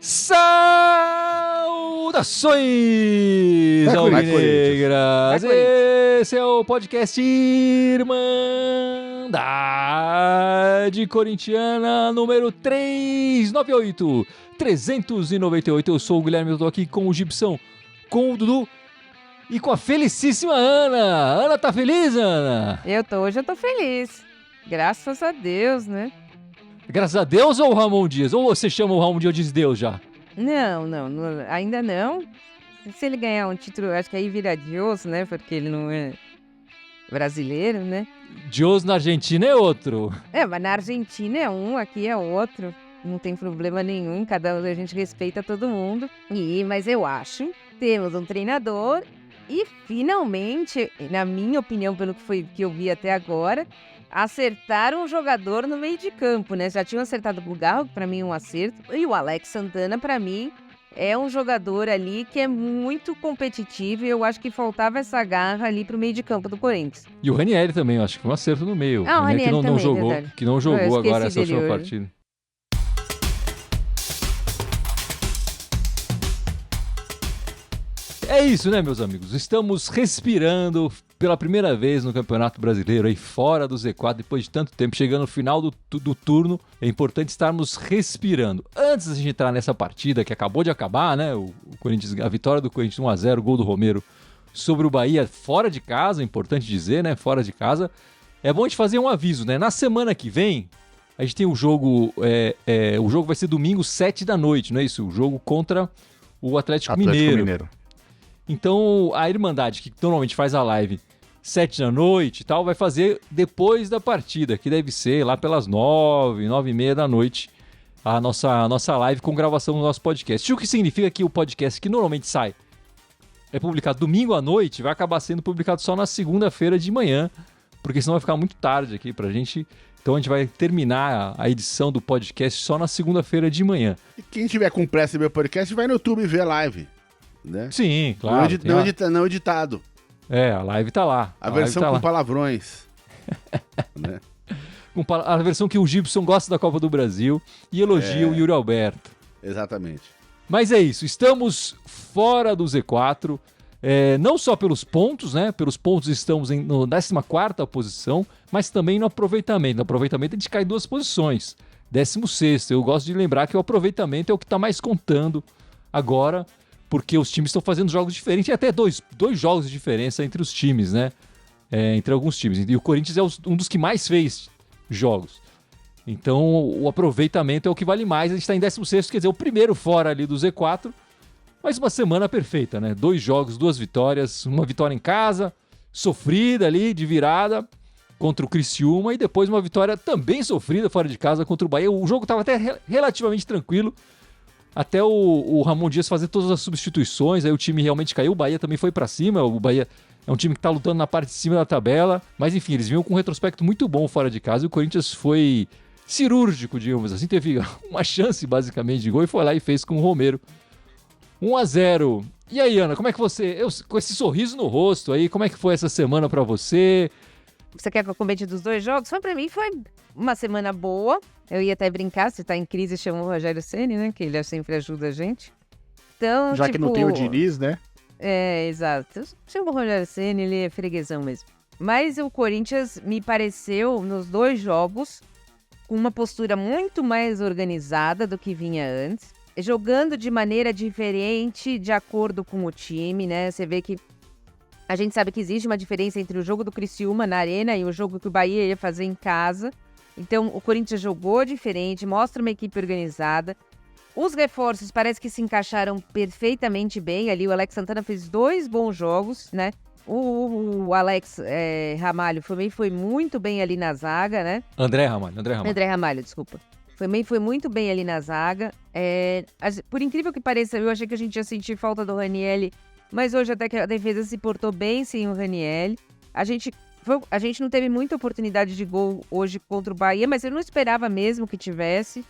Saudações, alvinegras! Esse é o podcast Irmandade Corintiana número 398. Eu sou o Guilherme, eu tô aqui com o Gibson, com o Dudu e com a felicíssima Ana. Ana, tá feliz, Ana? Hoje eu tô feliz. Graças a Deus, né? Graças a Deus ou o Ramon Dias? Ou você chama o Ramon Dias de Deus já? Não, ainda não. Se ele ganhar um título, acho que aí vira Dios, né? Porque ele não é brasileiro, né? Dios na Argentina é outro. Mas na Argentina é um, aqui é outro. Não tem problema nenhum, a gente respeita todo mundo. Mas eu acho, temos um treinador e finalmente, na minha opinião, pelo que eu vi até agora, acertaram um jogador no meio de campo, né? Já tinham acertado o Bulgarro, que pra mim é um acerto. E o Alex Santana, pra mim, é um jogador ali que é muito competitivo. E eu acho que faltava essa garra ali pro meio de campo do Corinthians. E o Ranieri também, eu acho que foi um acerto no meio. O Ranieri que não também, jogou, verdade. que não jogou agora essa última hoje. partida. É isso, né, meus amigos? Estamos respirando pela primeira vez no Campeonato Brasileiro, aí fora do Z4, depois de tanto tempo, chegando no final do turno, é importante estarmos respirando. Antes da gente entrar nessa partida que acabou de acabar, né, a vitória do Corinthians 1-0, gol do Romero sobre o Bahia fora de casa, é importante dizer, né, fora de casa, é bom a gente fazer um aviso, né, na semana que vem, a gente tem o jogo vai ser domingo, 7 da noite, não é isso? O jogo contra o Atlético Mineiro. Então, a Irmandade, que normalmente faz a live 7 da noite e tal, vai fazer depois da partida, que deve ser lá pelas 9h30 da noite, a nossa live com gravação do nosso podcast. O que significa que o podcast que normalmente é publicado domingo à noite, vai acabar sendo publicado só na segunda-feira de manhã, porque senão vai ficar muito tarde aqui pra gente. Então a gente vai terminar a edição do podcast só na segunda-feira de manhã. E quem tiver com pressa de ver o podcast, vai no YouTube ver a live. Né? Sim, claro. Não editado. A live tá lá. A versão com palavrões. Né? A versão que o Gibson gosta da Copa do Brasil e elogia o Yuri Alberto. Exatamente. Mas é isso, estamos fora do Z4, não só pelos pontos, né? Pelos pontos estamos na 14ª posição, mas também no aproveitamento. No aproveitamento a gente cai 2 posições. 16º. Eu gosto de lembrar que o aproveitamento é o que está mais contando agora, porque os times estão fazendo jogos diferentes, e até dois jogos de diferença entre os times, né? Entre alguns times. E o Corinthians é um dos que mais fez jogos. Então, o aproveitamento é o que vale mais. A gente está em 16º, quer dizer, o primeiro fora ali do Z4, mas uma semana perfeita, né? 2 jogos, 2 vitórias, uma vitória em casa, sofrida ali, de virada, contra o Criciúma, e depois uma vitória também sofrida fora de casa contra o Bahia. O jogo estava até relativamente tranquilo, até o Ramon Dias fazer todas as substituições, aí o time realmente caiu, o Bahia também foi pra cima, o Bahia é um time que tá lutando na parte de cima da tabela, mas enfim, eles vinham com um retrospecto muito bom fora de casa, e o Corinthians foi cirúrgico, digamos assim, teve uma chance basicamente de gol e foi lá e fez com o Romero. 1-0. E aí, Ana, como é que com esse sorriso no rosto aí, como é que foi essa semana pra você? Você quer que eu comente dos 2 jogos? Pra mim foi uma semana boa. Eu ia até brincar, se tá em crise, chama o Rogério Ceni, né? Que ele sempre ajuda a gente. Então, já que não tem o Diniz, né? Exato. Chama o Rogério Ceni, ele é freguesão mesmo. Mas o Corinthians me pareceu, nos 2 jogos, com uma postura muito mais organizada do que vinha antes. Jogando de maneira diferente, de acordo com o time, né? Você vê que a gente sabe que existe uma diferença entre o jogo do Criciúma na arena e o jogo que o Bahia ia fazer em casa. Então, o Corinthians jogou diferente, mostra uma equipe organizada. Os reforços parece que se encaixaram perfeitamente bem ali. O Alex Santana fez 2 bons jogos, né? O Alex Ramalho foi muito bem ali na zaga, né? André Ramalho, desculpa. Foi muito bem ali na zaga. Por incrível que pareça, eu achei que a gente ia sentir falta do Ranieri, mas hoje até que a defesa se portou bem sem o Ranieri. A gente não teve muita oportunidade de gol hoje contra o Bahia, mas eu não esperava mesmo que tivesse,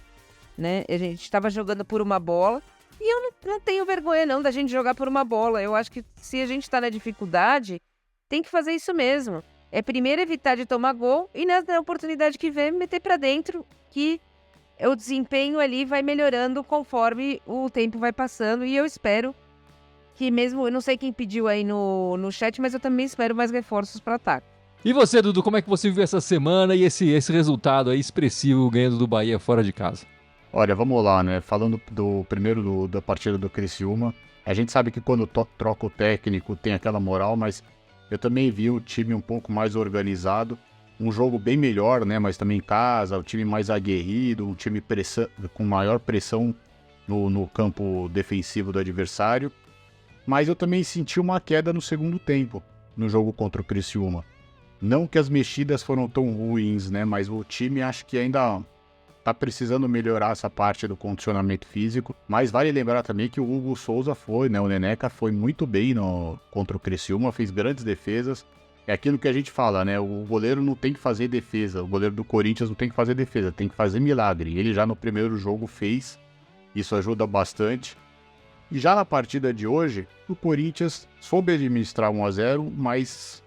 né? A gente estava jogando por uma bola. E eu não tenho vergonha não da gente jogar por uma bola. Eu acho que se a gente está na dificuldade, tem que fazer isso mesmo. É primeiro evitar de tomar gol e na oportunidade que vem, meter pra dentro, que o desempenho ali vai melhorando conforme o tempo vai passando. E eu espero que mesmo, eu não sei quem pediu aí no chat, mas eu também espero mais reforços para ataque. E você, Dudu, como é que você viu essa semana e esse resultado aí expressivo ganhando do Bahia fora de casa? Olha, vamos lá, né? Falando primeiro da partida do Criciúma, a gente sabe que quando troca o técnico tem aquela moral, mas eu também vi o time um pouco mais organizado, um jogo bem melhor, né? Mas também em casa, o time mais aguerrido, um time com maior pressão no campo defensivo do adversário. Mas eu também senti uma queda no segundo tempo, no jogo contra o Criciúma. Não que as mexidas foram tão ruins, né? Mas o time acho que ainda tá precisando melhorar essa parte do condicionamento físico. Mas vale lembrar também que o Hugo Souza foi, né? O Neneca foi muito bem contra o Criciúma, fez grandes defesas. É aquilo que a gente fala, né? O goleiro não tem que fazer defesa. O goleiro do Corinthians não tem que fazer defesa, tem que fazer milagre. Ele já no primeiro jogo fez. Isso ajuda bastante. E já na partida de hoje, o Corinthians soube administrar 1-0, mas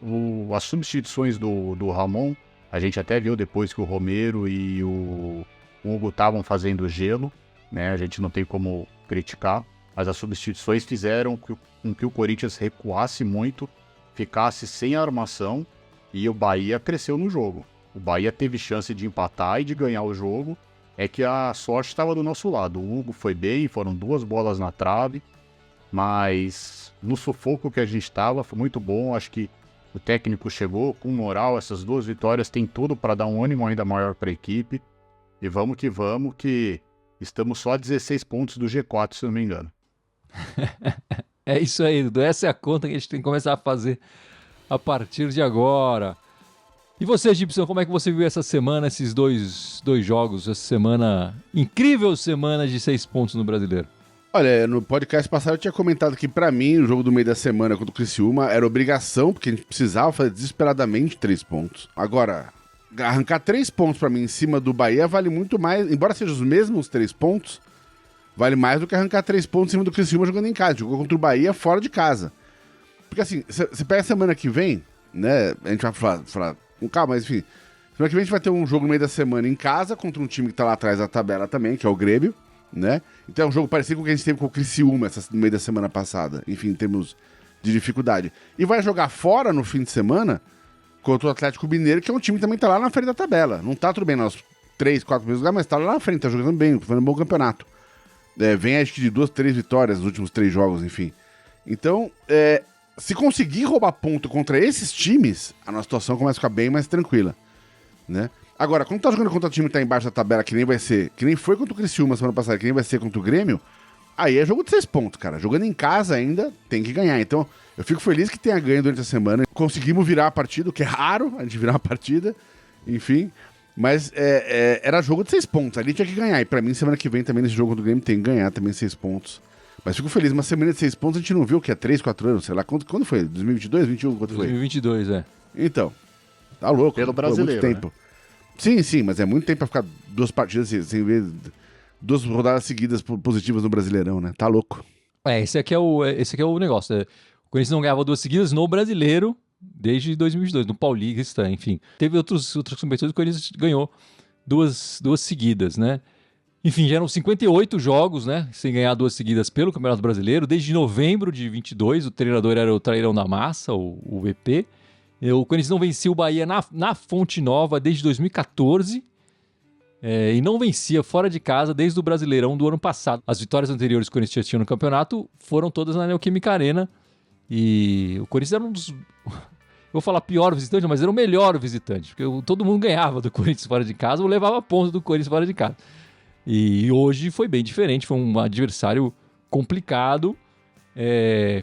as substituições do Ramon, a gente até viu depois que o Romero e o Hugo estavam fazendo gelo, né? A gente não tem como criticar, mas as substituições fizeram com que o Corinthians recuasse muito, ficasse sem armação e o Bahia cresceu no jogo. O Bahia teve chance de empatar e de ganhar o jogo. É que a sorte estava do nosso lado. O Hugo foi bem, foram 2 bolas na trave, mas no sufoco que a gente estava foi muito bom. Acho que o técnico chegou com moral. Essas 2 vitórias tem tudo para dar um ânimo ainda maior para a equipe. E vamos, que estamos só a 16 pontos do G4, se não me engano. É isso aí, Dudu. Essa é a conta que a gente tem que começar a fazer a partir de agora. E você, Gibson, como é que você viu essa semana, esses dois jogos, essa semana, incrível semana de 6 pontos no Brasileiro? Olha, no podcast passado eu tinha comentado que pra mim o jogo do meio da semana contra o Criciúma era obrigação, porque a gente precisava fazer desesperadamente 3 pontos. Agora, arrancar 3 pontos pra mim em cima do Bahia vale muito mais, embora sejam os mesmos 3 pontos, vale mais do que arrancar 3 pontos em cima do Criciúma jogando em casa. Jogou contra o Bahia fora de casa. Porque assim, você pega a semana que vem, né, a gente vai falar com calma, mas enfim, semana que vem a gente vai ter um jogo no meio da semana em casa contra um time que tá lá atrás da tabela também, que é o Grêmio, né? Então é um jogo parecido com o que a gente teve com o Criciúma no meio da semana passada, enfim, em termos de dificuldade. E vai jogar fora no fim de semana contra o Atlético Mineiro, que é um time que também tá lá na frente da tabela. Não tá tudo bem nos 3, 4 primeiros lugares, mas tá lá na frente, tá jogando bem, fazendo um bom campeonato. Vem acho que de 2, 3 vitórias nos últimos 3 jogos, enfim. Então, se conseguir roubar ponto contra esses times, a nossa situação começa a ficar bem mais tranquila, né? Agora, quando tá jogando contra o time que tá embaixo da tabela, que nem foi contra o Criciúma semana passada, que nem vai ser contra o Grêmio, aí é jogo de 6 pontos, cara. Jogando em casa ainda, tem que ganhar. Então, eu fico feliz que tenha ganho durante a semana. Conseguimos virar a partida, o que é raro, a gente virar uma partida, enfim. Mas era jogo de 6 pontos, ali tinha que ganhar. E pra mim, semana que vem também, nesse jogo do Grêmio, tem que ganhar também 6 pontos. Mas fico feliz, uma semana de 6 pontos a gente não viu que é 3, 4 anos, sei lá, quando foi? 2022, 2021, quando foi? 2022, Então, tá louco. Pelo brasileiro, muito tempo. Né? Sim, mas é muito tempo pra ficar 2 partidas sem ver 2 rodadas seguidas positivas no Brasileirão, né? Tá louco. Esse aqui é o negócio. O Corinthians não ganhava 2 seguidas no Brasileiro desde 2022, no Paulista, enfim. Teve outras competições que o Corinthians ganhou 2 seguidas, né? Enfim, já eram 58 jogos, né? Sem ganhar 2 seguidas pelo Campeonato Brasileiro. Desde novembro de 22, o treinador era o Trairão da Massa, o VP. O Corinthians não vencia o Bahia na Fonte Nova desde 2014. E não vencia fora de casa desde o Brasileirão do ano passado. As vitórias anteriores que o Corinthians tinha no campeonato foram todas na Neoquímica Arena. E o Corinthians era um dos... Vou falar pior visitante, mas era o melhor visitante. Porque todo mundo ganhava do Corinthians fora de casa ou levava pontos do Corinthians fora de casa. E hoje foi bem diferente, foi um adversário complicado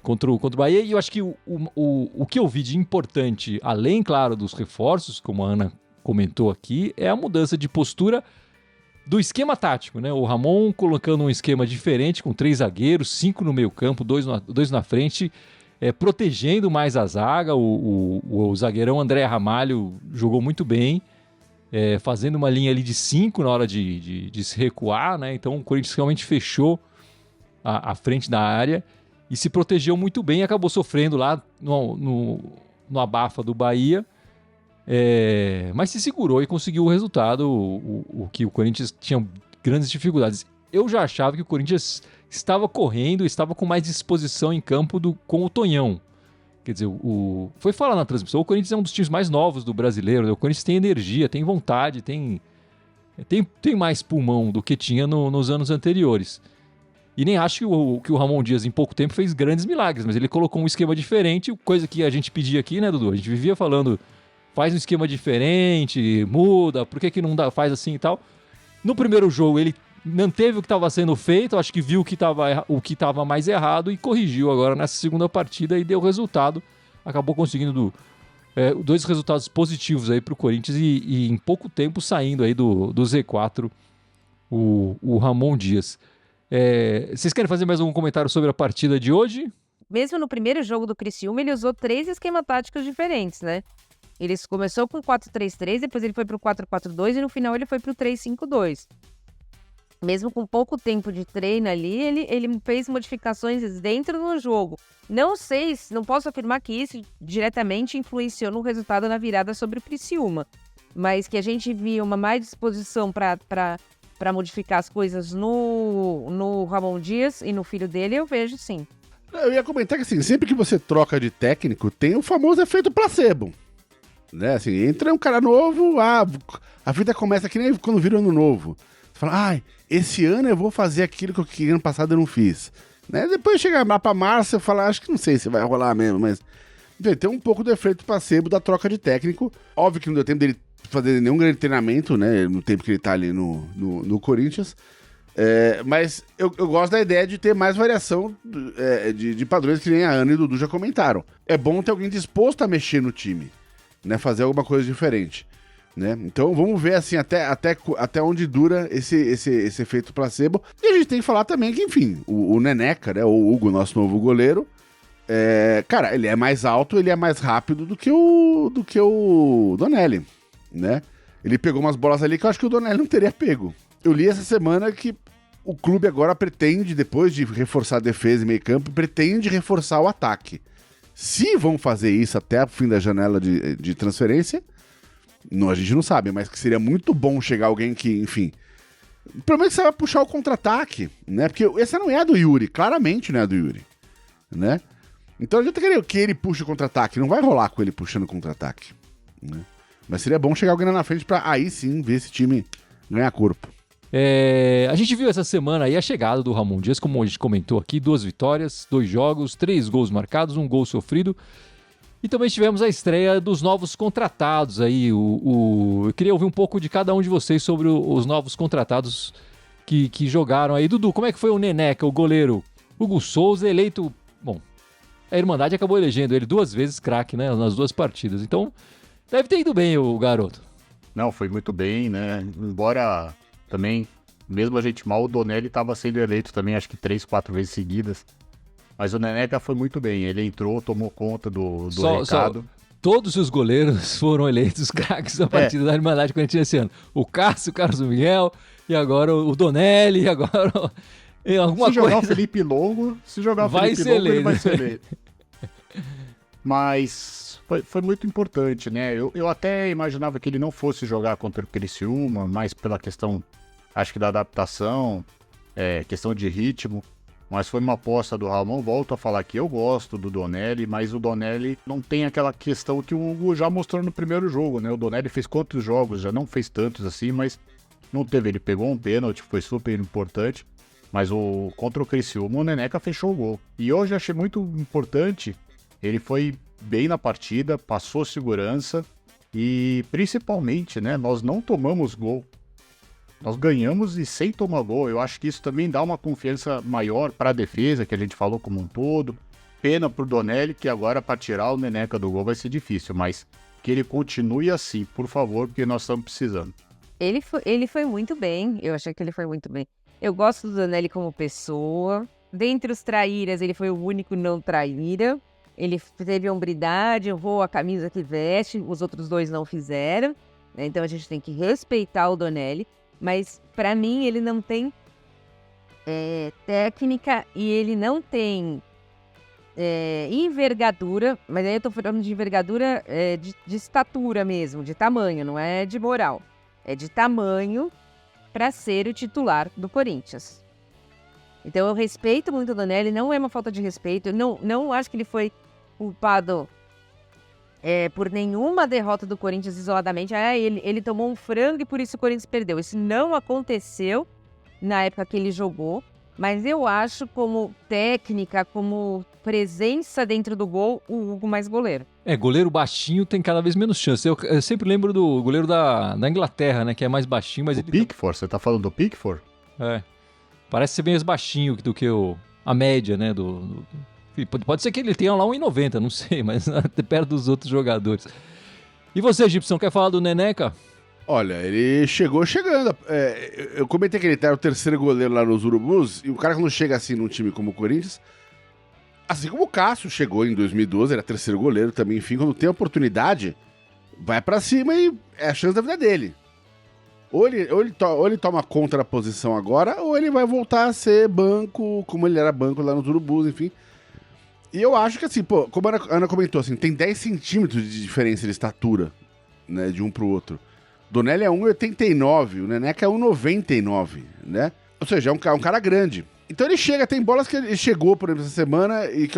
contra o Bahia. E eu acho que o que eu vi de importante, além, claro, dos reforços, como a Ana comentou aqui, é a mudança de postura do esquema tático, né? O Ramon colocando um esquema diferente, com 3 zagueiros, 5 no meio campo, 2 na frente, protegendo mais a zaga. O zagueirão André Ramalho jogou muito bem. Fazendo uma linha ali de 5 na hora de se recuar, né? Então o Corinthians realmente fechou a frente da área e se protegeu muito bem e acabou sofrendo lá no abafa do Bahia, mas se segurou e conseguiu o resultado, o que o Corinthians tinha grandes dificuldades. Eu já achava que o Corinthians estava correndo, estava com mais disposição em campo com o Tonhão. Quer dizer, foi falar na transmissão, o Corinthians é um dos times mais novos do brasileiro, né? O Corinthians tem energia, tem vontade, tem mais pulmão do que tinha nos anos anteriores. E nem acho que o Ramon Dias em pouco tempo fez grandes milagres, mas ele colocou um esquema diferente, coisa que a gente pedia aqui, né, Dudu? A gente vivia falando, faz um esquema diferente, muda, por que não faz assim e tal. No primeiro jogo ele manteve o que estava sendo feito, acho que viu o que estava mais errado e corrigiu agora nessa segunda partida e deu resultado. Acabou conseguindo 2 resultados positivos aí para o Corinthians e em pouco tempo saindo aí do Z4 o Ramon Dias. Vocês querem fazer mais algum comentário sobre a partida de hoje? Mesmo no primeiro jogo do Criciúma, ele usou 3 esquemas táticos diferentes, né? Ele começou com 4-3-3, depois ele foi pro 4-4-2 e no final ele foi pro 3-5-2. Mesmo com pouco tempo de treino ali, ele fez modificações dentro do jogo. Não posso afirmar que isso diretamente influenciou no resultado na virada sobre o Criciúma, mas que a gente viu uma mais disposição para modificar as coisas no Ramon Dias e no filho dele, eu vejo sim. Eu ia comentar que assim, sempre que você troca de técnico, tem o famoso efeito placebo. Né? Assim, entra um cara novo, a vida começa que nem quando vira ano novo. Você fala, esse ano eu vou fazer aquilo que ano passado eu não fiz. Né? Depois chega lá pra março, eu falo, acho que não sei se vai rolar mesmo, mas tem um pouco do efeito placebo da troca de técnico. Óbvio que não deu tempo dele fazer nenhum grande treinamento, né? No tempo que ele tá ali no Corinthians. Mas eu gosto da ideia de ter mais variação de padrões, que nem a Ana e o Dudu já comentaram. É bom ter alguém disposto a mexer no time, né? Fazer alguma coisa diferente. Né? Então vamos ver assim até onde dura esse efeito placebo. E a gente tem que falar também que, enfim, o Neneca, né, o Hugo, nosso novo goleiro, cara, ele é mais alto, ele é mais rápido do que o Donelli, né? Ele pegou umas bolas ali que eu acho que o Donelli não teria pego. Eu li essa semana que o clube agora pretende, depois de reforçar a defesa e meio campo, pretende reforçar o ataque. Se vão fazer isso até o fim da janela de transferência, a gente não sabe, mas que seria muito bom chegar alguém que, enfim, pelo menos você vai puxar o contra-ataque, né? Porque essa não é a do Yuri, claramente não é a do Yuri, né? Então a gente tá querendo que ele puxe o contra-ataque, não vai rolar com ele puxando o contra-ataque, né? Mas seria bom chegar alguém lá na frente pra aí sim ver esse time ganhar corpo. A gente viu essa semana aí a chegada do Ramon Dias, como a gente comentou aqui, 2 vitórias, 2 jogos, 3 gols marcados, 1 gol sofrido. E também tivemos a estreia dos novos contratados aí. Eu queria ouvir um pouco de cada um de vocês sobre os novos contratados que jogaram aí. Dudu, como é que foi o Neneca, o goleiro Hugo Souza, eleito... Bom, a Irmandade acabou elegendo ele 2 vezes craque, né, nas 2 partidas. Então, deve ter ido bem o garoto. Não, foi muito bem, né? Embora também, mesmo a gente mal, o Donelli estava sendo eleito também, acho que 3, 4 vezes seguidas. Mas o Neneca foi muito bem, ele entrou, tomou conta do recado. Todos os goleiros foram eleitos craques na partida da Irmandade Corintiana esse ano. O Cássio, o Carlos Miguel, e agora o Donelli, e agora se jogar o Felipe Longo, ele vai ser eleito. Mas foi muito importante, né? Eu até imaginava que ele não fosse jogar contra o Criciúma, mais pela questão, acho que da adaptação, questão de ritmo. Mas foi uma aposta do Ramon. Volto a falar que eu gosto do Donelli, mas o Donelli não tem aquela questão que o Hugo já mostrou no primeiro jogo, né? O Donelli fez quantos jogos? Já não fez tantos assim, mas não teve. Ele pegou um pênalti, foi super importante. Mas contra o Criciúma, o Neneca fechou o gol. E hoje eu achei muito importante. Ele foi bem na partida, passou segurança e principalmente, né? Nós não tomamos gol. Nós ganhamos e sem tomar gol. Eu acho que isso também dá uma confiança maior para a defesa, que a gente falou como um todo. Pena pro Donelli, que agora para tirar o Neneca do gol vai ser difícil, mas que ele continue assim, por favor, porque nós estamos precisando. Ele foi muito bem, eu achei que ele foi muito bem. Eu gosto do Donelli como pessoa. Dentre os traíras, ele foi o único não traíra. Ele teve hombridade, honrou a camisa que veste, os outros 2 não fizeram. Né? Então a gente tem que respeitar o Donelli. Mas, para mim, ele não tem técnica e ele não tem envergadura, mas aí eu tô falando de envergadura de estatura mesmo, de tamanho, não é de moral. É de tamanho para ser o titular do Corinthians. Então eu respeito muito o Donelli, não é uma falta de respeito, eu não acho que ele foi culpado por nenhuma derrota do Corinthians isoladamente. Ele tomou um frango e por isso o Corinthians perdeu. Isso não aconteceu na época que ele jogou, mas eu acho como técnica, como presença dentro do gol, o Hugo mais goleiro. Goleiro baixinho tem cada vez menos chance. Eu sempre lembro do goleiro da Inglaterra, né, que é mais baixinho, mas O Pickford, você tá falando do Pickford? Parece ser bem mais baixinho do que a média, né, Pode ser que ele tenha lá 1,90, não sei, mas até perto dos outros jogadores. E você, Gibson, quer falar do Neneca? Olha, ele chegou chegando. Eu comentei que ele era o terceiro goleiro lá nos Urubus, e o cara quando chega assim num time como o Corinthians, assim como o Cássio chegou em 2012, era terceiro goleiro também, enfim, quando tem oportunidade, vai pra cima e é a chance da vida dele. Ou ele toma conta da posição agora, ou ele vai voltar a ser banco, como ele era banco lá nos Urubus, enfim. E eu acho que assim, como a Ana comentou, assim, tem 10 centímetros de diferença de estatura, né, de um pro outro. Donelli é 1,89, o Neneca é 1,99, né? Ou seja, é um cara grande. Então ele chega, tem bolas que ele chegou, por exemplo, essa semana e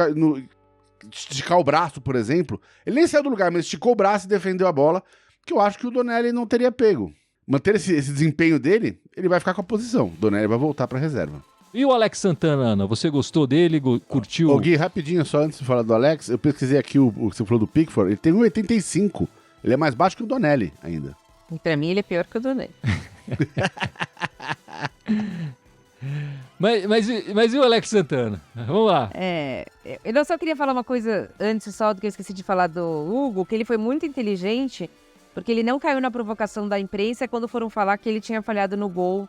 esticar o braço, por exemplo. Ele nem saiu do lugar, mas esticou o braço e defendeu a bola, que eu acho que o Donelli não teria pego. Manter esse desempenho dele, ele vai ficar com a posição. O Donelli vai voltar pra reserva. E o Alex Santana, Ana? Você gostou dele? Curtiu? Ô Gui, rapidinho, só antes de falar do Alex, eu pesquisei aqui o que você falou do Pickford, ele tem 1,85. Ele é mais baixo que o Donelli ainda. E pra mim ele é pior que o Donelli. mas e o Alex Santana? Vamos lá. Eu só queria falar uma coisa antes só do que eu esqueci de falar do Hugo, que ele foi muito inteligente, porque ele não caiu na provocação da imprensa quando foram falar que ele tinha falhado no gol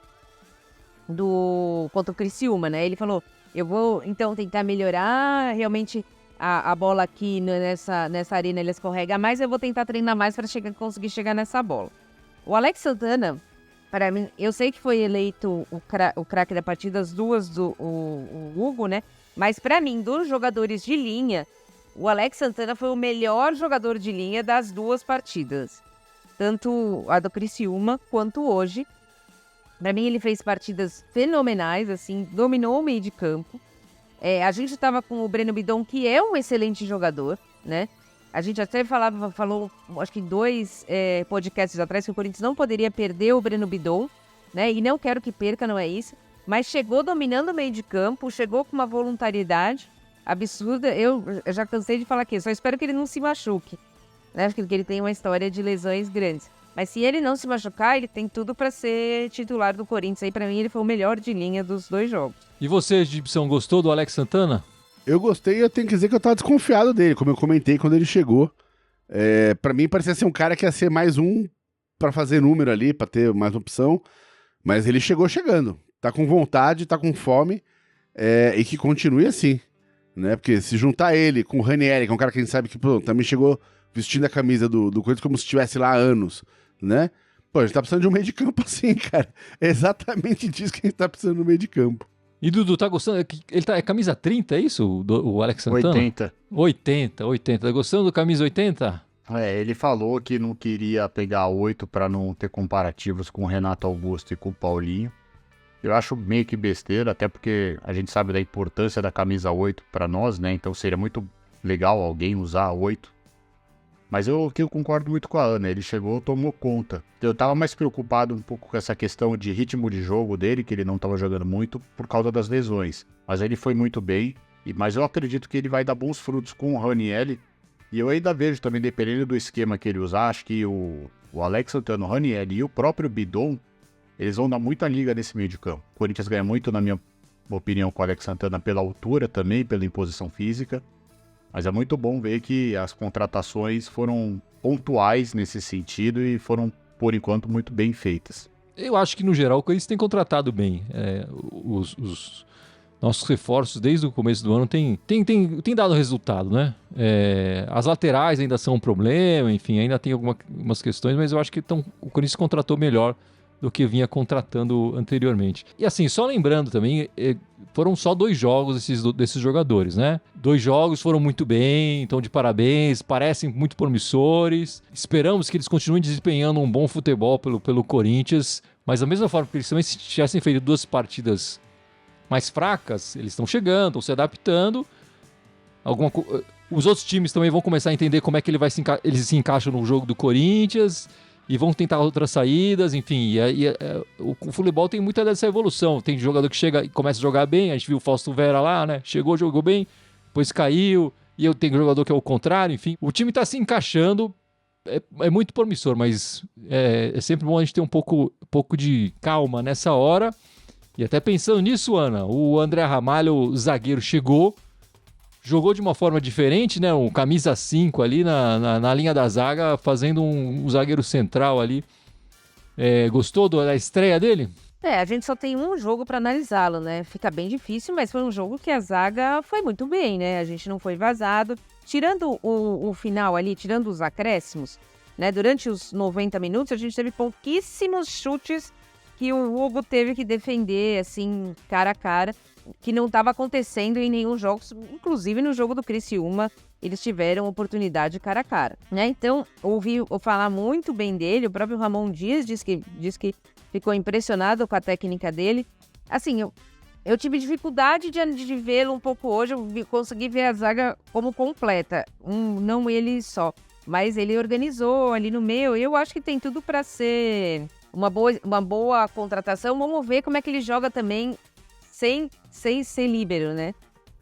contra o Criciúma, né? Ele falou, eu vou então tentar melhorar, realmente a bola aqui nessa arena ele escorrega mais, eu vou tentar treinar mais para conseguir chegar nessa bola. O Alex Santana, para mim, eu sei que foi eleito o craque da partida, as duas o Hugo, né? Mas para mim, dos jogadores de linha, o Alex Santana foi o melhor jogador de linha das duas partidas. Tanto a do Criciúma quanto hoje. Para mim, ele fez partidas fenomenais, assim, dominou o meio de campo. A gente estava com o Breno Bidon, que é um excelente jogador, né? A gente até falou, acho que 2 podcasts atrás, que o Corinthians não poderia perder o Breno Bidon, né? E não quero que perca, não é isso. Mas chegou dominando o meio de campo, chegou com uma voluntariedade absurda. Eu já cansei de falar aqui, só espero que ele não se machuque, né? Porque ele tem uma história de lesões grandes. Mas se ele não se machucar, ele tem tudo para ser titular do Corinthians. Aí, para mim, ele foi o melhor de linha dos 2 jogos. E você, Gibson, gostou do Alex Santana? Eu gostei e eu tenho que dizer que eu tava desconfiado dele, como eu comentei quando ele chegou. Pra mim, parecia ser um cara que ia ser mais um pra fazer número ali, pra ter mais opção. Mas ele chegou chegando. Tá com vontade, tá com fome. E que continue assim, né? Porque se juntar ele com o Ranieri, que é um cara que a gente sabe que também chegou vestindo a camisa do Corinthians como se estivesse lá há anos, né? Pô, a gente tá precisando de um meio de campo assim, cara. É exatamente disso que a gente tá precisando no meio de campo. E Dudu, tá gostando? Ele tá camisa 30, é isso? O Alex Santana? 80. Tá gostando do camisa 80? Ele falou que não queria pegar 8 pra não ter comparativos com o Renato Augusto e com o Paulinho. Eu acho meio que besteira, até porque a gente sabe da importância da camisa 8 pra nós, né? Então seria muito legal alguém usar a 8. Mas eu concordo muito com a Ana, ele chegou, tomou conta. Eu tava mais preocupado um pouco com essa questão de ritmo de jogo dele, que ele não tava jogando muito por causa das lesões. Mas ele foi muito bem, mas eu acredito que ele vai dar bons frutos com o Ranieri. E eu ainda vejo também, dependendo do esquema que ele usar, acho que o Alex Santana, o Ranieri e o próprio Bidon, eles vão dar muita liga nesse meio de campo. O Corinthians ganha muito, na minha opinião, com o Alex Santana pela altura também, pela imposição física. Mas é muito bom ver que as contratações foram pontuais nesse sentido e foram, por enquanto, muito bem feitas. Eu acho que, no geral, o Corinthians tem contratado bem. Os nossos reforços, desde o começo do ano, tem dado resultado, né? As laterais ainda são um problema, enfim, ainda tem algumas questões, mas eu acho que o Corinthians contratou melhor do que vinha contratando anteriormente. E assim, só lembrando também, foram só 2 jogos desses jogadores, né? 2 jogos foram muito bem, então de parabéns, parecem muito promissores. Esperamos que eles continuem desempenhando um bom futebol pelo Corinthians, mas da mesma forma que eles também se tivessem feito 2 partidas mais fracas, eles estão chegando, estão se adaptando. Os outros times também vão começar a entender como é que eles se encaixam no jogo do Corinthians e vão tentar outras saídas, enfim. O futebol tem muita dessa evolução. Tem jogador que chega e começa a jogar bem, a gente viu o Fausto Vera lá, né? Chegou, jogou bem, depois caiu, e eu tenho jogador que é o contrário, enfim. O time está se encaixando, é muito promissor, mas é sempre bom a gente ter um pouco de calma nessa hora. E até pensando nisso, Ana, o André Ramalho, o zagueiro, jogou de uma forma diferente, né? Um camisa 5 ali na linha da zaga, fazendo um zagueiro central ali. Gostou da estreia dele? A gente só tem um jogo para analisá-lo, né? Fica bem difícil, mas foi um jogo que a zaga foi muito bem, né? A gente não foi vazado. Tirando o final ali, tirando os acréscimos, né? Durante os 90 minutos, a gente teve pouquíssimos chutes que o Hugo teve que defender, assim, cara a cara, que não estava acontecendo em nenhum jogo, inclusive no jogo do Criciúma, eles tiveram oportunidade cara a cara, né? Então, ouvi falar muito bem dele, o próprio Ramon Dias diz que ficou impressionado com a técnica dele. Assim, eu tive dificuldade de vê-lo um pouco hoje, eu consegui ver a zaga como completa, não ele só, mas ele organizou ali no meio, eu acho que tem tudo para ser uma boa contratação. Vamos ver como é que ele joga também sem ser líbero, né?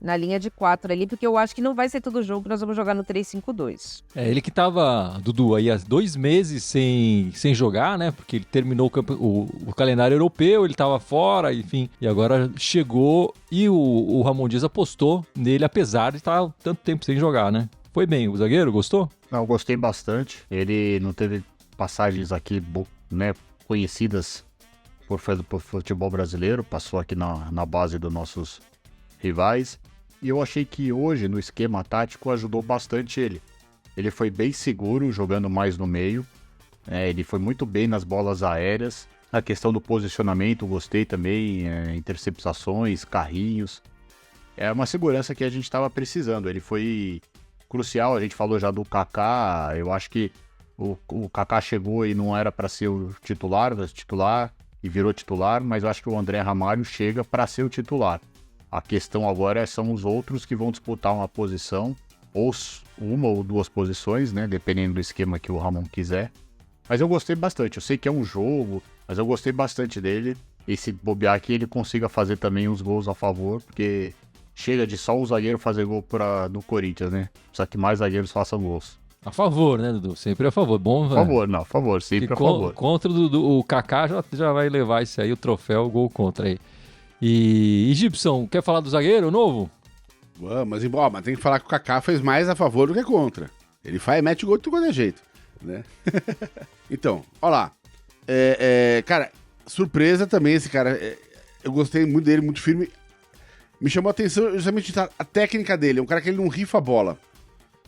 Na linha de 4 ali, porque eu acho que não vai ser todo jogo que nós vamos jogar no 3-5-2. Ele que tava, Dudu, aí há 2 meses sem jogar, né? Porque ele terminou o calendário europeu, ele tava fora, enfim. E agora chegou e o Ramon Dias apostou nele, apesar de estar tanto tempo sem jogar, né? Foi bem, o zagueiro, gostou? Não, gostei bastante. Ele não teve passagens aqui, né, conhecidas por futebol brasileiro, passou aqui na base dos nossos rivais. E eu achei que hoje, no esquema tático, ajudou bastante ele. Ele foi bem seguro, jogando mais no meio. Ele foi muito bem nas bolas aéreas. A questão do posicionamento, gostei também. Interceptações, carrinhos. É uma segurança que a gente estava precisando. Ele foi crucial, a gente falou já do Kaká. Eu acho que o Kaká chegou e não era para ser o titular e virou titular, mas eu acho que o André Ramalho chega para ser o titular. A questão agora são os outros que vão disputar uma posição, ou uma ou 2 posições, né? Dependendo do esquema que o Ramon quiser. Mas eu gostei bastante. Eu sei que é um jogo, mas eu gostei bastante dele. E se bobear aqui, ele consiga fazer também os gols a favor, porque chega de só um zagueiro fazer gol no Corinthians, né? Precisa que mais zagueiros façam gols. A favor, né, Dudu? Sempre a favor. Bom, a favor, sempre a favor. Contra o Kaká já vai levar esse aí, o troféu, o gol contra aí. E Gibson, quer falar do zagueiro novo? Mas tem que falar que o Kaká fez mais a favor do que contra. Ele mete gol de todo jeito, né? Então, olha lá. Cara, surpresa também esse cara. Eu gostei muito dele, muito firme. Me chamou a atenção justamente a técnica dele. É um cara que ele não rifa a bola,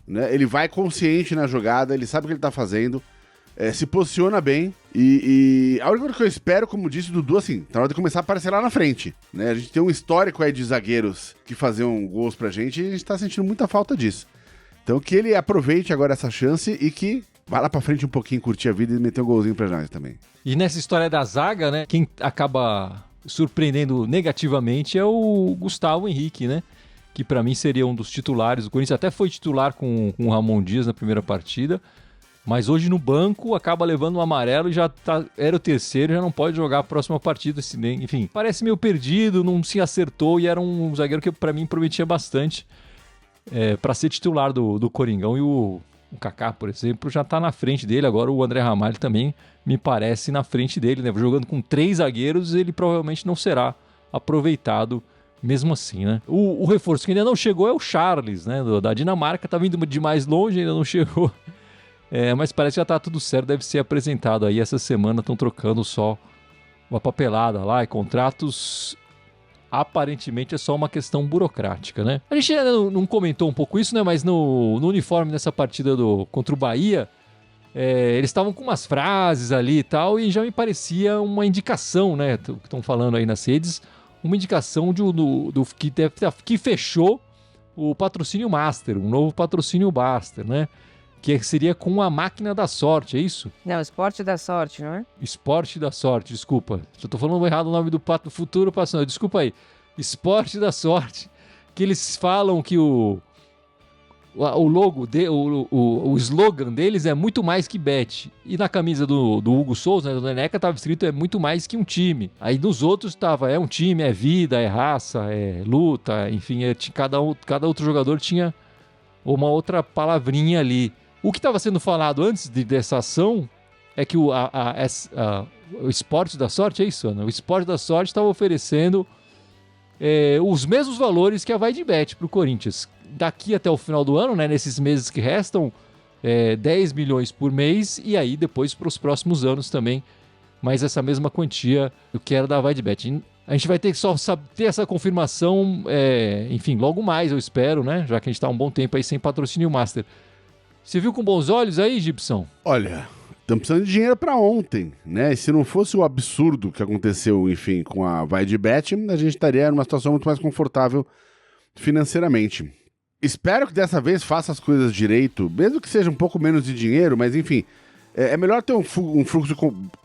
né? Ele vai consciente na jogada, ele sabe o que ele tá fazendo. Se posiciona bem e a única coisa que eu espero, como disse o Dudu, assim, tá na hora de começar a aparecer lá na frente, né? A gente tem um histórico aí de zagueiros que faziam gols pra gente e a gente tá sentindo muita falta disso. Então que ele aproveite agora essa chance e que vá lá pra frente um pouquinho, curtir a vida e meter um golzinho pra nós também. E nessa história da zaga, né, quem acaba surpreendendo negativamente é o Gustavo Henrique, né? Que pra mim seria um dos titulares. O Corinthians até foi titular com o Ramon Dias na primeira partida, mas hoje no banco acaba levando um amarelo e era o terceiro, já não pode jogar a próxima partida. Enfim, parece meio perdido, não se acertou e era um zagueiro que pra mim prometia bastante pra ser titular do Coringão. E o Kaká, por exemplo, já tá na frente dele. Agora o André Ramalho também me parece na frente dele, né? Jogando com 3 zagueiros, ele provavelmente não será aproveitado mesmo assim, né? O reforço que ainda não chegou é o Charles, né? Da Dinamarca, tá vindo de mais longe, ainda não chegou. Mas parece que já tá tudo certo, deve ser apresentado aí essa semana. Estão trocando só uma papelada lá e contratos. Aparentemente é só uma questão burocrática, né? A gente ainda não comentou um pouco isso, né? Mas no uniforme dessa partida contra o Bahia, eles estavam com umas frases ali e tal, e já me parecia uma indicação, né? Que estão falando aí nas redes, uma indicação que fechou o patrocínio Master, um novo patrocínio Master, né? Que seria com a máquina da sorte, é isso? Não, esporte da sorte, não é? Esporte da sorte, desculpa. Já tô falando errado o nome do futuro passando. Desculpa aí. Esporte da sorte. Que eles falam que o logo, o slogan deles é muito mais que bet. E na camisa do Hugo Souza, né, do Neneca, tava escrito é muito mais que um time. Aí nos outros tava é um time, é vida, é raça, é luta, enfim, cada outro jogador tinha uma outra palavrinha ali. O que estava sendo falado antes dessa ação é que o esporte da sorte, é isso, Ana? O esporte da sorte estava oferecendo os mesmos valores que a VaidBet para o Corinthians. Daqui até o final do ano, né, nesses meses que restam, 10 milhões por mês e aí depois para os próximos anos também, mais essa mesma quantia do que era da VaidBet. A gente vai ter que só ter essa confirmação, enfim, logo mais, eu espero, né? Já que a gente está um bom tempo aí sem patrocínio Master. Você viu com bons olhos aí, Gibson? Olha, estamos precisando de dinheiro para ontem, né? E se não fosse o absurdo que aconteceu, enfim, com a VaidBet, a gente estaria numa situação muito mais confortável financeiramente. Espero que dessa vez faça as coisas direito, mesmo que seja um pouco menos de dinheiro, mas enfim, é melhor ter um fluxo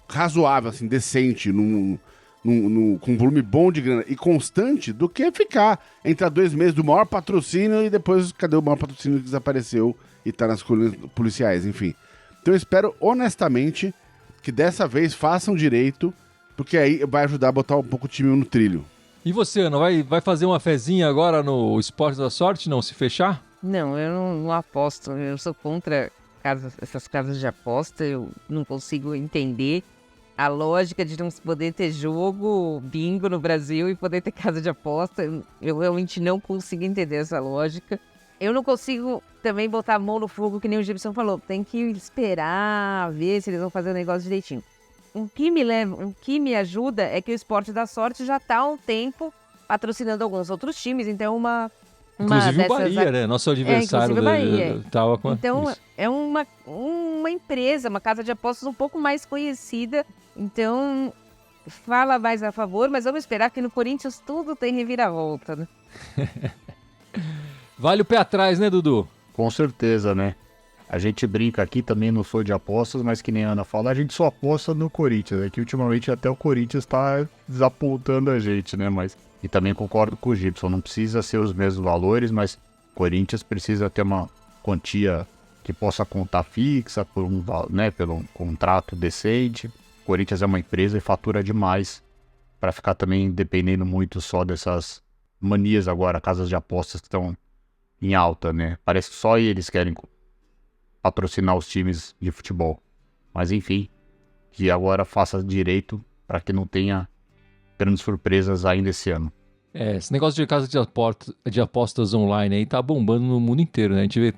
razoável, assim, decente, com um volume bom de grana e constante, do que ficar entre 2 meses do maior patrocínio e depois cadê o maior patrocínio que desapareceu e tá nas colunas policiais, enfim. Então eu espero honestamente que dessa vez façam direito, porque aí vai ajudar a botar um pouco o time no trilho. E você, Ana, vai fazer uma fezinha agora no esporte da sorte, não? Se fechar? Não, eu não aposto. Eu sou contra essas casas de aposta. Eu não consigo entender a lógica de não poder ter jogo bingo no Brasil e poder ter casa de aposta. Eu realmente não consigo entender essa lógica. Eu não consigo também botar a mão no fogo, que nem o Gibson falou. Tem que esperar, ver se eles vão fazer o negócio direitinho. O que me ajuda é que o esporte da sorte já está há um tempo patrocinando alguns outros times. Então, inclusive o Bahia, né? Nosso adversário tava com então, isso. É uma empresa, uma casa de apostas um pouco mais conhecida. Então, fala mais a favor, mas vamos esperar que no Corinthians tudo tem reviravolta, né? Vale o pé atrás, né, Dudu? Com certeza, né? A gente brinca aqui, também não sou de apostas, mas que nem a Ana fala, a gente só aposta no Corinthians. É que ultimamente até o Corinthians tá desapontando a gente, né? E também concordo com o Gibson, não precisa ser os mesmos valores, mas o Corinthians precisa ter uma quantia que possa contar fixa, pelo um contrato decente. O Corinthians é uma empresa e fatura demais para ficar também dependendo muito só dessas manias agora, casas de apostas que estão em alta, né? Parece que só eles querem patrocinar os times de futebol. Mas enfim, que agora faça direito para que não tenha grandes surpresas ainda esse ano. Esse negócio de casa de apostas online aí tá bombando no mundo inteiro, né? A gente vê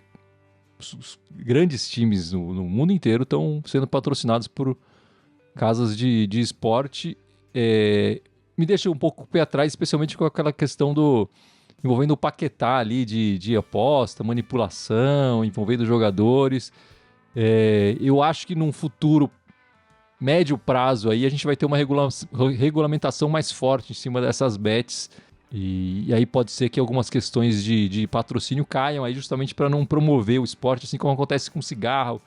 os grandes times no mundo inteiro estão sendo patrocinados por casas de esporte. Me deixa um pouco o pé atrás, especialmente com aquela questão envolvendo o Paquetá ali de aposta, manipulação, envolvendo jogadores. Eu acho que num futuro médio prazo aí a gente vai ter uma regulamentação mais forte em cima dessas bets e aí pode ser que algumas questões de patrocínio caiam aí justamente para não promover o esporte, assim como acontece com cigarro,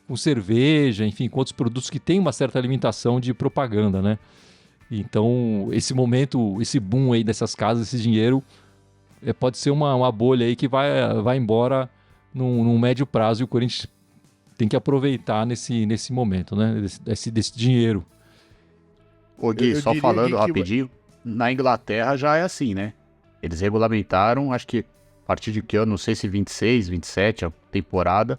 com cerveja, enfim, com outros produtos que têm uma certa limitação de propaganda, né? Então, esse momento, esse boom aí dessas casas, esse dinheiro, pode ser uma bolha aí que vai embora num médio prazo e o Corinthians tem que aproveitar nesse momento, né? Desse dinheiro. Ô Gui, só falando rapidinho, na Inglaterra já é assim, né? Eles regulamentaram, acho que a partir de que ano, não sei se 26, 27, a temporada,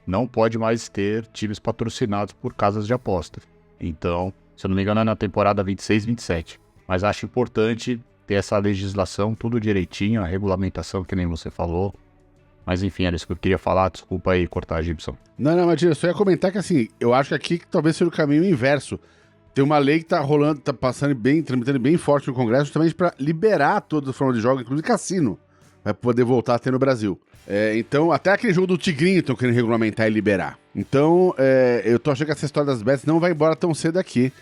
não pode mais ter times patrocinados por casas de apostas. Então, se eu não me engano, é na temporada 26, 27. Mas acho importante ter essa legislação, tudo direitinho, a regulamentação, que nem você falou. Mas enfim, era isso que eu queria falar. Desculpa aí cortar a Gibson. Não, Matilha, eu só ia comentar que assim, eu acho que aqui talvez seja o caminho inverso. Tem uma lei que tá rolando, tá passando bem, tramitando bem forte no Congresso, justamente para liberar todas as formas de jogo, inclusive cassino, vai poder voltar a ter no Brasil. Então, até aquele jogo do Tigrinho estão querendo regulamentar e liberar. Então, eu tô achando que essa história das bets não vai embora tão cedo aqui.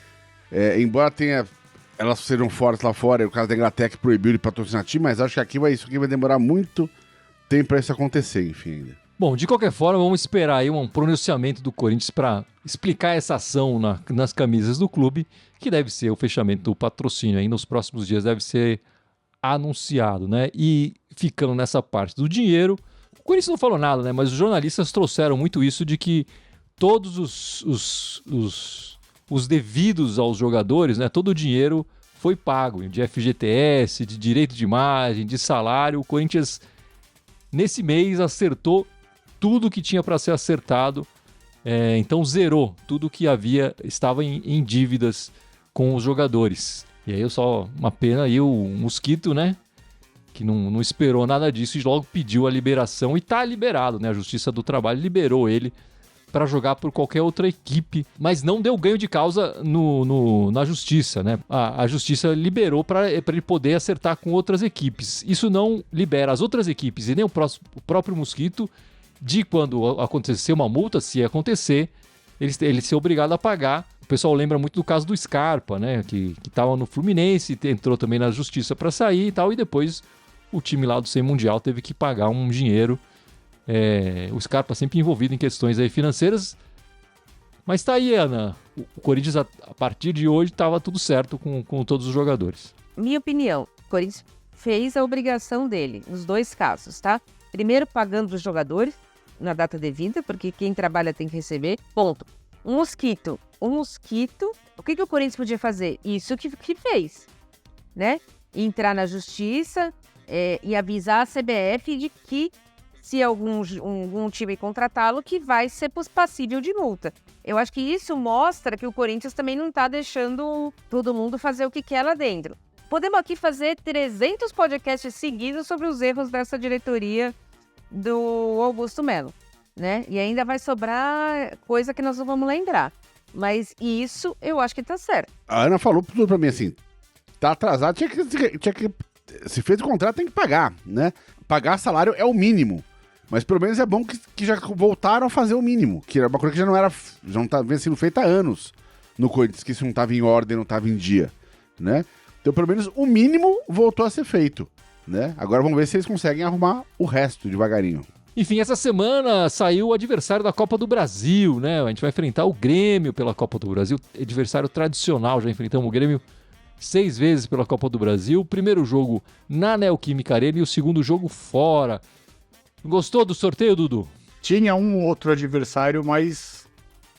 Embora elas sejam fortes lá fora, o caso da Inglaterra que proibiu de patrocinar time, mas acho que isso aqui vai demorar muito tempo para isso acontecer, enfim, ainda. Bom, de qualquer forma, vamos esperar aí um pronunciamento do Corinthians para explicar essa ação nas camisas do clube, que deve ser o fechamento do patrocínio aí nos próximos dias, deve ser anunciado, né? E ficando nessa parte do dinheiro, o Corinthians não falou nada, né? Mas os jornalistas trouxeram muito isso de que todos os devidos aos jogadores, né? Todo o dinheiro foi pago, de FGTS, de direito de imagem, de salário. O Corinthians, nesse mês, acertou tudo que tinha para ser acertado, então zerou tudo que estava em dívidas com os jogadores. E aí uma pena aí o Mosquito, né, que não esperou nada disso e logo pediu a liberação e tá liberado, né, a Justiça do Trabalho liberou ele para jogar por qualquer outra equipe, mas não deu ganho de causa na Justiça, né? A Justiça liberou para ele poder acertar com outras equipes. Isso não libera as outras equipes e nem o próprio Mosquito de quando acontecer uma multa, se acontecer, ele ser obrigado a pagar. O pessoal lembra muito do caso do Scarpa, né? Que estava no Fluminense, entrou também na Justiça para sair e tal, e depois o time lá do Sem Mundial teve que pagar um dinheiro. O Scarpa sempre envolvido em questões aí financeiras. Mas tá aí, Ana. O Corinthians, a partir de hoje, estava tudo certo com todos os jogadores. Minha opinião, o Corinthians fez a obrigação dele, nos dois casos, tá? Primeiro, pagando os jogadores na data devida, porque quem trabalha tem que receber. Ponto. Um mosquito. O que o Corinthians podia fazer? Isso que fez, né? Entrar na justiça e avisar a CBF de que se algum time contratá-lo, que vai ser passível de multa. Eu acho que isso mostra que o Corinthians também não está deixando todo mundo fazer o que quer lá dentro. Podemos aqui fazer 300 podcasts seguidos sobre os erros dessa diretoria do Augusto Melo, né? E ainda vai sobrar coisa que nós não vamos lembrar. Mas isso eu acho que tá certo. A Ana falou tudo pra mim assim, tá atrasado, tinha que se fez o contrato tem que pagar, né? Pagar salário é o mínimo. Mas pelo menos é bom que já voltaram a fazer o mínimo, que era uma coisa que já não tá sendo feita há anos no Corinthians, que isso não estava em ordem, não estava em dia, né? Então pelo menos o mínimo voltou a ser feito, né? Agora vamos ver se eles conseguem arrumar o resto devagarinho. Enfim, essa semana saiu o adversário da Copa do Brasil, né? A gente vai enfrentar o Grêmio pela Copa do Brasil, adversário tradicional, já enfrentamos o Grêmio 6 vezes pela Copa do Brasil. O primeiro jogo na Neoquímica Arena e o segundo jogo fora. Gostou do sorteio, Dudu? Tinha um outro adversário mais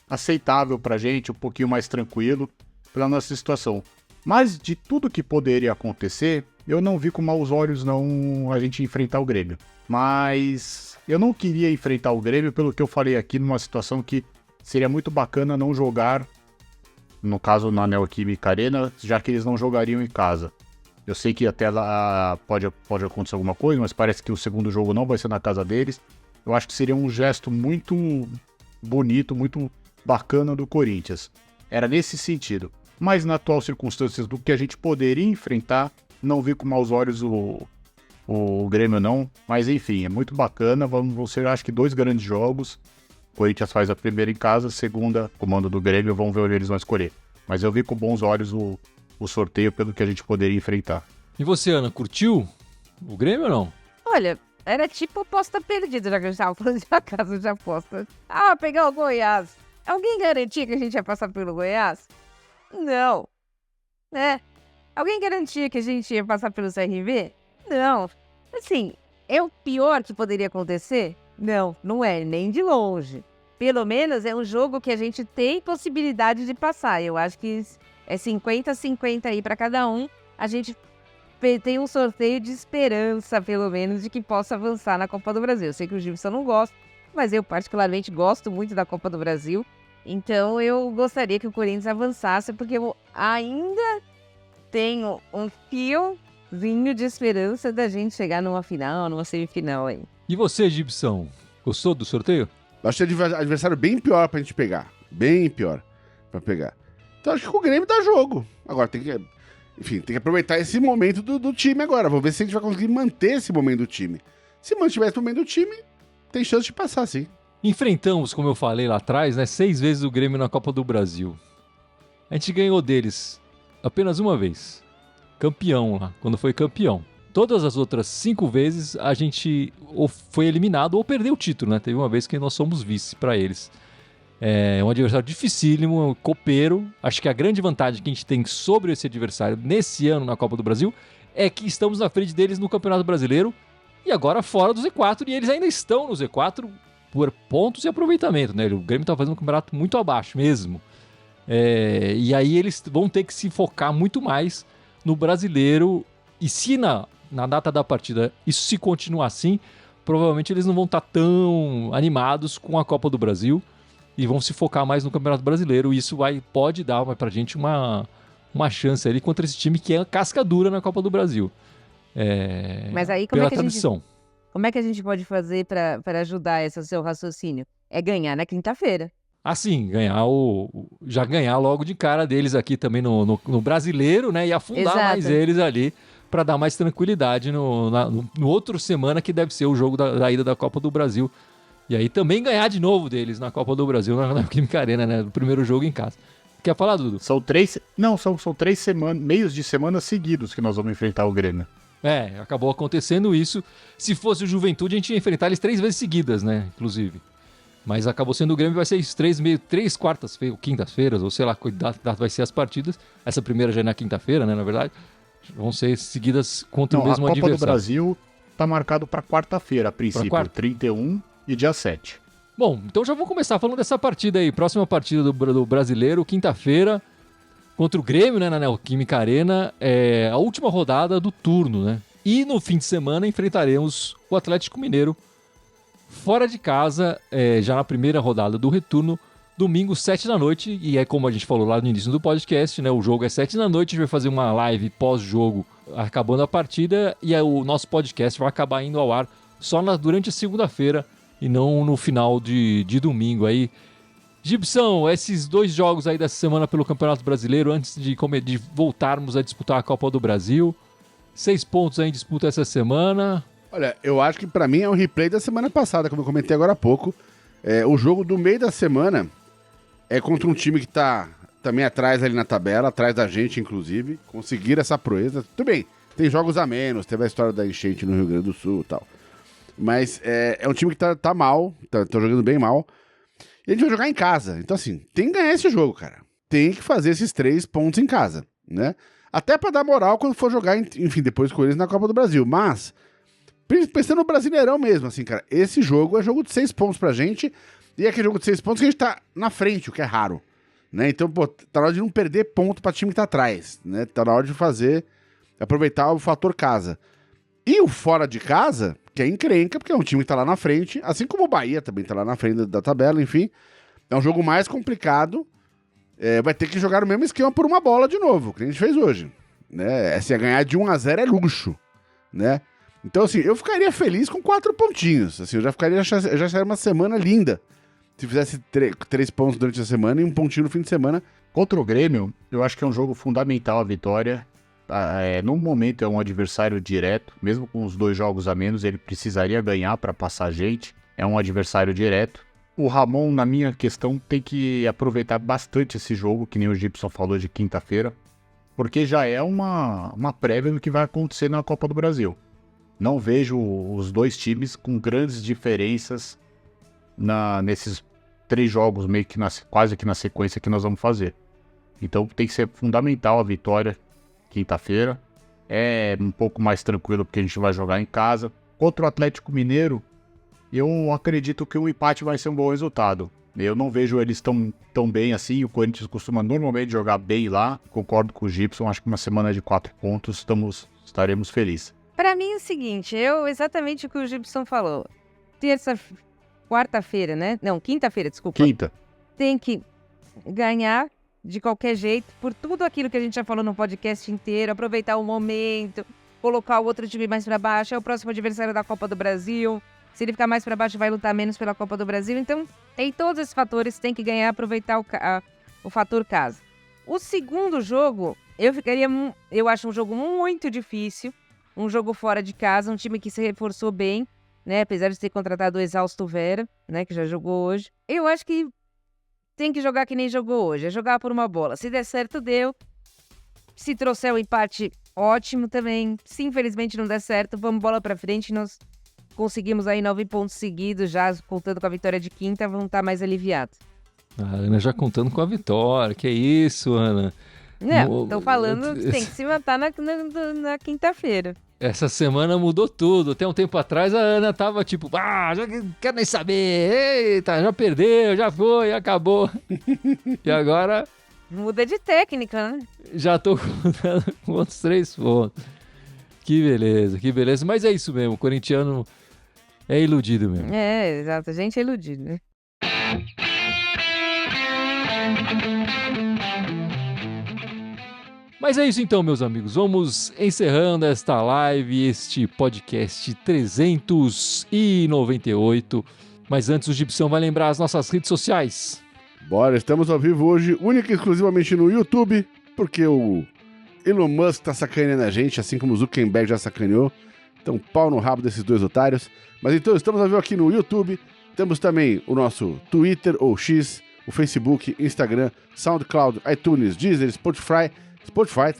aceitável pra gente, um pouquinho mais tranquilo pela nossa situação. Mas de tudo que poderia acontecer, eu não vi com maus olhos não a gente enfrentar o Grêmio. Mas eu não queria enfrentar o Grêmio pelo que eu falei aqui, numa situação que seria muito bacana não jogar, no caso na Neoquímica Arena, já que eles não jogariam em casa. Eu sei que até lá pode acontecer alguma coisa, mas parece que o segundo jogo não vai ser na casa deles. Eu acho que seria um gesto muito bonito, muito bacana do Corinthians. Era nesse sentido. Mas na atual circunstâncias do que a gente poderia enfrentar, não vi com maus olhos o Grêmio não. Mas enfim, é muito bacana. Vão ser, acho que, 2 grandes jogos. O Corinthians faz a primeira em casa, a segunda, comando do Grêmio, vamos ver onde eles vão escolher. Mas eu vi com bons olhos o sorteio pelo que a gente poderia enfrentar. E você, Ana, curtiu o Grêmio ou não? Olha, era tipo aposta perdida, já que a gente tava falando de casa de aposta. Pegar o Goiás. Alguém garantia que a gente ia passar pelo Goiás? Não. Né? Alguém garantia que a gente ia passar pelo CRB? Não. Assim, é o pior que poderia acontecer? Não é, nem de longe. Pelo menos é um jogo que a gente tem possibilidade de passar. Eu acho que é 50-50 aí para cada um. A gente tem um sorteio de esperança, pelo menos, de que possa avançar na Copa do Brasil. Eu sei que o Gilson não gosta, mas eu particularmente gosto muito da Copa do Brasil. Então eu gostaria que o Corinthians avançasse, porque eu ainda tenho um fiozinho de esperança da gente chegar numa final, numa semifinal aí. E você, Gibson, gostou do sorteio? Eu achei adversário bem pior pra gente pegar. Bem pior pra pegar. Então acho que o Grêmio dá jogo. Agora tem que... Enfim, tem que aproveitar esse momento do time agora. Vamos ver se a gente vai conseguir manter esse momento do time. Se mantiver esse momento do time, tem chance de passar, sim. Enfrentamos, como eu falei lá atrás, né, 6 vezes o Grêmio na Copa do Brasil. A gente ganhou deles apenas uma vez. Campeão lá, quando foi campeão. Todas as outras 5 vezes a gente ou foi eliminado ou perdeu o título, né? Teve uma vez que nós somos vice para eles. É um adversário dificílimo, copeiro. Acho que a grande vantagem que a gente tem sobre esse adversário nesse ano na Copa do Brasil é que estamos na frente deles no Campeonato Brasileiro e agora fora do Z4, e eles ainda estão no Z4 por pontos e aproveitamento, né? O Grêmio está fazendo um campeonato muito abaixo mesmo. E aí eles vão ter que se focar muito mais no Brasileiro, e se na data da partida isso se continuar assim, provavelmente eles não vão estar tão animados com a Copa do Brasil e vão se focar mais no Campeonato Brasileiro, e isso pode dar pra gente uma chance ali contra esse time que é casca dura na Copa do Brasil. Mas aí pela tradição. Como é que a gente pode fazer para ajudar esse seu raciocínio? É ganhar na quinta-feira. Assim, já ganhar logo de cara deles aqui também no Brasileiro, né? E afundar Exato. mais eles ali para dar mais tranquilidade no outro semana, que deve ser o jogo da ida da Copa do Brasil. E aí também ganhar de novo deles na Copa do Brasil, na Química Arena, né? O primeiro jogo em casa. Quer falar, Dudu? São 3 semanas, meios de semana seguidos que nós vamos enfrentar o Grêmio. Acabou acontecendo isso. Se fosse o Juventude, a gente ia enfrentar eles 3 vezes seguidas, né? Inclusive. Mas acabou sendo o Grêmio, vai ser isso, 3 quartas-feiras, quintas-feiras, ou sei lá, que data vai ser as partidas. Essa primeira já é na quinta-feira, né, na verdade. Vão ser seguidas contra o mesmo adversário. A Copa do Brasil tá marcado para quarta-feira, a princípio, 31 e dia 7. Bom, então já vamos começar falando dessa partida aí. Próxima partida do Brasileiro, quinta-feira, contra o Grêmio, né, na Neoquímica Arena. É a última rodada do turno, né? E no fim de semana enfrentaremos o Atlético Mineiro fora de casa, já na primeira rodada do retorno, domingo, 7 da noite, e é como a gente falou lá no início do podcast, né? O jogo é 7 da noite, a gente vai fazer uma live pós-jogo, acabando a partida, e o nosso podcast vai acabar indo ao ar só durante a segunda-feira, e não no final de domingo aí. Gibson, esses 2 jogos aí dessa semana pelo Campeonato Brasileiro, antes de voltarmos a disputar a Copa do Brasil, 6 pontos aí em disputa essa semana. Olha, eu acho que pra mim é um replay da semana passada, como eu comentei agora há pouco. O jogo do meio da semana é contra um time que tá também atrás ali na tabela, atrás da gente, inclusive. Conseguir essa proeza. Tudo bem, tem jogos a menos, teve a história da enchente no Rio Grande do Sul e tal. Mas é um time que tá mal, tá jogando bem mal. E a gente vai jogar em casa. Então, assim, tem que ganhar esse jogo, cara. Tem que fazer esses 3 pontos em casa, né? Até pra dar moral quando for jogar, enfim, depois com eles na Copa do Brasil. Mas, pensando no Brasileirão mesmo, assim, cara, esse jogo é jogo de 6 pontos pra gente. E é aquele jogo de 6 pontos que a gente tá na frente, o que é raro, né? Então, pô, tá na hora de não perder ponto pra time que tá atrás, né? Tá na hora de aproveitar o fator casa. E o fora de casa, que é encrenca, porque é um time que tá lá na frente, assim como o Bahia também tá lá na frente da tabela, enfim. É um jogo mais complicado. Vai ter que jogar o mesmo esquema por uma bola de novo, que a gente fez hoje, né? Se ganhar de 1-0 é luxo, né? Então, assim, eu ficaria feliz com 4 pontinhos. Assim, eu já seria uma semana linda se fizesse 3 pontos durante a semana e 1 pontinho no fim de semana. Contra o Grêmio, eu acho que é um jogo fundamental a vitória. No momento é um adversário direto, mesmo com os 2 jogos a menos, ele precisaria ganhar para passar a gente. É um adversário direto. O Ramon, na minha questão, tem que aproveitar bastante esse jogo, que nem o Gibson falou, de quinta-feira, porque já é uma prévia do que vai acontecer na Copa do Brasil. Não vejo os 2 times com grandes diferenças nesses 3 jogos, meio que quase que na sequência que nós vamos fazer. Então tem que ser fundamental a vitória quinta-feira. É um pouco mais tranquilo porque a gente vai jogar em casa. Contra o Atlético Mineiro, eu acredito que o empate vai ser um bom resultado. Eu não vejo eles tão bem assim. O Corinthians costuma normalmente jogar bem lá. Concordo com o Gibson, acho que uma semana de 4 pontos estaremos felizes. Pra mim é o seguinte, exatamente o que o Gibson falou. Quarta-feira, né? Não, quinta-feira, desculpa. Quinta. Tem que ganhar de qualquer jeito, por tudo aquilo que a gente já falou no podcast inteiro, aproveitar o momento, colocar o outro time mais pra baixo, é o próximo adversário da Copa do Brasil. Se ele ficar mais pra baixo, vai lutar menos pela Copa do Brasil. Então, tem todos esses fatores, tem que ganhar, aproveitar o fator casa. O segundo jogo Eu acho um jogo muito difícil, um jogo fora de casa, um time que se reforçou bem, né? Apesar de ter contratado o exausto Vera, né? Que já jogou hoje. Eu acho que tem que jogar que nem jogou hoje, é jogar por uma bola. Se der certo, deu. Se trouxer o empate, ótimo também. Se infelizmente não der certo, vamos bola pra frente. Nós conseguimos aí 9 pontos seguidos, já contando com a vitória de quinta, vamos estar mais aliviados. A Ana já contando com a vitória. Que isso, Ana? Não, tô falando que tem que se matar na quinta-feira. Essa semana mudou tudo. Até um tempo atrás a Ana tava tipo, já quero nem saber. Eita, já perdeu, já foi, acabou. E agora... Muda de técnica, né? Já tô contando com outros 3 pontos. Que beleza, que beleza. Mas é isso mesmo, o corintiano é iludido mesmo. É, exato. A gente é iludido, né? Mas é isso então, meus amigos. Vamos encerrando esta live, este podcast 398. Mas antes o Gibson vai lembrar as nossas redes sociais. Bora, estamos ao vivo hoje, única e exclusivamente no YouTube, porque o Elon Musk tá sacaneando a gente, assim como o Zuckerberg já sacaneou. Então, pau no rabo desses 2 otários. Mas então, estamos ao vivo aqui no YouTube. Temos também o nosso Twitter ou X, o Facebook, Instagram, SoundCloud, iTunes, Deezer, Spotify,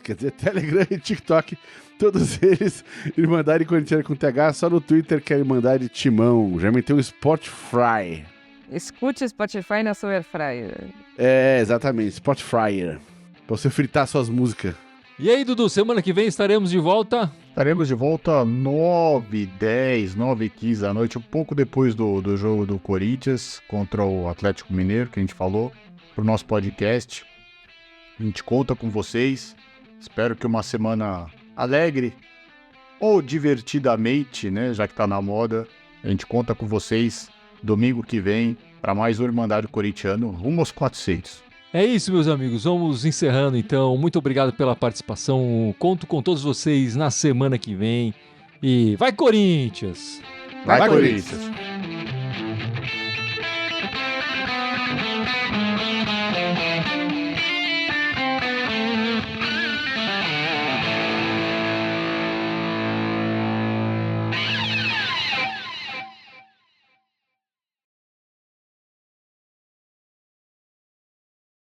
quer dizer, Telegram e TikTok. Todos eles Irmandade Corintiana com TH, só no Twitter que é Irmandade Timão. Já meteu o Spotify. Escute o Spotify na sua Airfryer. É, exatamente, Spotify. Pra você fritar suas músicas. E aí, Dudu, semana que vem estaremos de volta? Estaremos de volta 9h10, 9h15 da noite, um pouco depois do jogo do Corinthians contra o Atlético Mineiro, que a gente falou, pro nosso podcast. A gente conta com vocês. Espero que uma semana alegre ou divertidamente, né, já que tá na moda. A gente conta com vocês domingo que vem para mais um Irmandade Corintiano rumo aos 400. É isso, meus amigos. Vamos encerrando então. Muito obrigado pela participação. Conto com todos vocês na semana que vem. E vai, Corinthians! Vai, Corinthians!